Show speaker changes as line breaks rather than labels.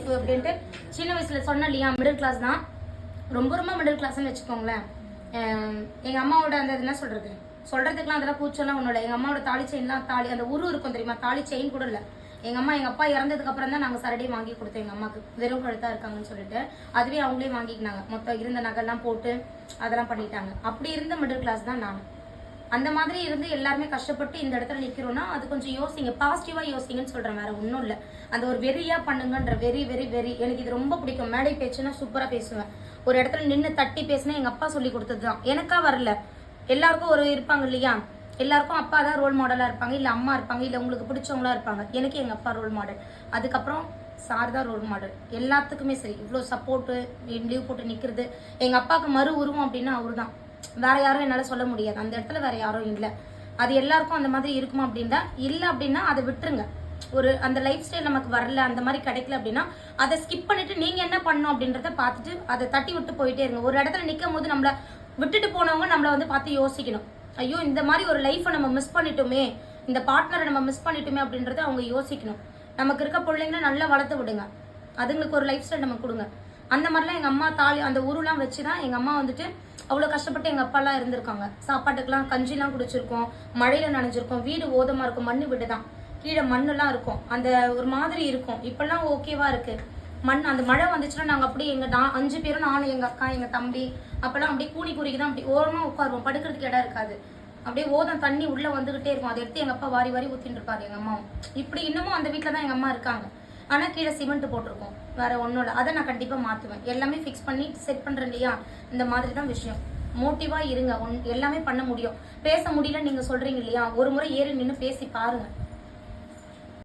Life அப்படின்ட்டு சின்ன வயசுல சொன்ன இல்லையா, மிடில் கிளாஸ் தான், ரொம்ப ரொம்ப மிடில் கிளாஸ்ன்னு வச்சுக்கோங்களேன். எங்கள் அம்மாவோட அந்த என்ன சொல்கிறதுக்கெலாம் அதெல்லாம் கூச்சம்லாம் ஒன்றும் இல்லை. எங்கள் அம்மாவோட தாலி செயின்லாம் தாலி அந்த இருக்கும் தெரியுமா, தாலி செயின் கூட இல்லை. எங்கள் அப்பா இறந்ததுக்கு அப்புறம் தான் நாங்கள் சரடி வாங்கி கொடுத்தோம் எங்கள் அம்மாவுக்கு, வெறும் கழுத்தாக இருக்காங்கன்னு சொல்லிட்டு. அதுவே அவங்களே வாங்கிக்கினாங்க, மொத்தம் இருந்த நகைலாம் போட்டு அதெல்லாம் பண்ணிட்டாங்க. அப்படி இருந்த மிடில் கிளாஸ் தான் நான். அந்த மாதிரி இருந்து எல்லாருமே கஷ்டப்பட்டு இந்த இடத்துல நிற்கிறோன்னா அது கொஞ்சம் யோசிங்க, பாசிட்டிவாக யோசிங்கன்னு சொல்கிறேன், வேறு ஒன்றும் இல்லை. அந்த ஒரு வெறியாக பண்ணுங்கன்ற வெரி எனக்கு இது ரொம்ப பிடிக்கும். மேடை பேச்சுன்னா சூப்பராக பேசுவேன். ஒரு இடத்துல நின்று தட்டி பேசினா எங்கள் அப்பா சொல்லி கொடுத்தது தான், எனக்கா வரல. எல்லாருக்கும் ஒரு இருப்பாங்க இல்லையா, எல்லாருக்கும் அப்பா தான் ரோல் மாடலாக இருப்பாங்க, இல்லை அம்மா இருப்பாங்க, இல்லை உங்களுக்கு பிடிச்சவங்களா இருப்பாங்க. எனக்கு எங்கள் அப்பா ரோல் மாடல், அதுக்கப்புறம் சார் தான் ரோல் மாடல் எல்லாத்துக்குமே. சரி, இவ்வளோ சப்போர்ட்டு லீவ் போட்டு நிற்கிறது. எங்கள் அப்பாவுக்கு மறு உருவம் அப்படின்னா அவர் தான், வேற யாரும் என்னால் சொல்ல முடியாது. அந்த இடத்துல வேற யாரும் இல்லை. அது எல்லாருக்கும் அந்த மாதிரி இருக்குமா அப்படின்னா இல்லை. அப்படின்னா அதை விட்டுருங்க. ஒரு அந்த லைஃப் ஸ்டைல் நமக்கு வரல, அந்த மாதிரி கிடைக்கல அப்படின்னா அதை ஸ்கிப் பண்ணிட்டு நீங்க என்ன பண்ணணும் அப்படின்றத பார்த்துட்டு அதை தட்டி விட்டு போயிட்டே இருங்க. ஒரு இடத்துல நிற்கும் போது நம்மளை விட்டுட்டு போனவங்க நம்மளை வந்து பார்த்து யோசிக்கணும், ஐயோ இந்த மாதிரி ஒரு லைஃப்பை நம்ம மிஸ் பண்ணிட்டோமே, இந்த பார்ட்னரை நம்ம மிஸ் பண்ணிட்டோமே அப்படின்றத அவங்க யோசிக்கணும். நமக்கு இருக்க பிள்ளைங்களை நல்லா வளர்த்து விடுங்க, அதுங்களுக்கு ஒரு லைஃப் ஸ்டைல் நம்ம கொடுங்க. அந்த மாதிரிலாம் எங்கள் அம்மா தாலி அந்த ஊருலாம் வச்சு தான் எங்கள் அம்மா வந்துட்டு அவ்வளோ கஷ்டப்பட்டு எங்கள் அப்பாலாம் இருந்திருக்காங்க. சாப்பாட்டுக்கெலாம் கஞ்சிலாம் குடிச்சிருக்கோம், மழையில் நனைஞ்சிருக்கோம், வீடு ஓதமாக இருக்கும், மண்ணு வீடு தான், கீழே மண்ணெல்லாம் இருக்கும், அந்த ஒரு மாதிரி இருக்கும். இப்பெல்லாம் ஓகேவா இருக்கு. மண் அந்த மழை வந்துச்சுன்னா நாங்கள் அப்படியே எங்கள் 5 பேரும், நானும் எங்கள் அக்கா எங்கள் தம்பி அப்போல்லாம் அப்படியே கூனி கூறிக்கு தான் அப்படி ஓரமாக உட்காருவோம், படுக்கிறதுக்கு இடம் இருக்காது. அப்படியே ஓதம் தண்ணி உள்ளே வந்துகிட்டே இருக்கும், அதை எடுத்து எங்கள் அப்பா வாரி ஊற்றிட்டு இருப்பாரு எங்கள் அம்மாவும். இப்படி இன்னமும் அந்த வீட்டில் தான் எங்கள் அம்மா இருக்காங்க. ஆனால் கீழே சிமெண்ட் போட்டிருக்கோம், வேற ஒன்றும் இல்லை. அதை நான் கண்டிப்பாக மாற்றுவேன். எல்லாமே ஃபிக்ஸ் பண்ணி செட் பண்ணுறேன் இல்லையா, இந்த மாதிரி தான் விஷயம். மோட்டிவாக இருங்க, எல்லாமே பண்ண முடியும். பேச முடியல நீங்கள் சொல்கிறீங்க இல்லையா, ஒரு முறை ஏறி நின்று பேசி பாருங்கள்.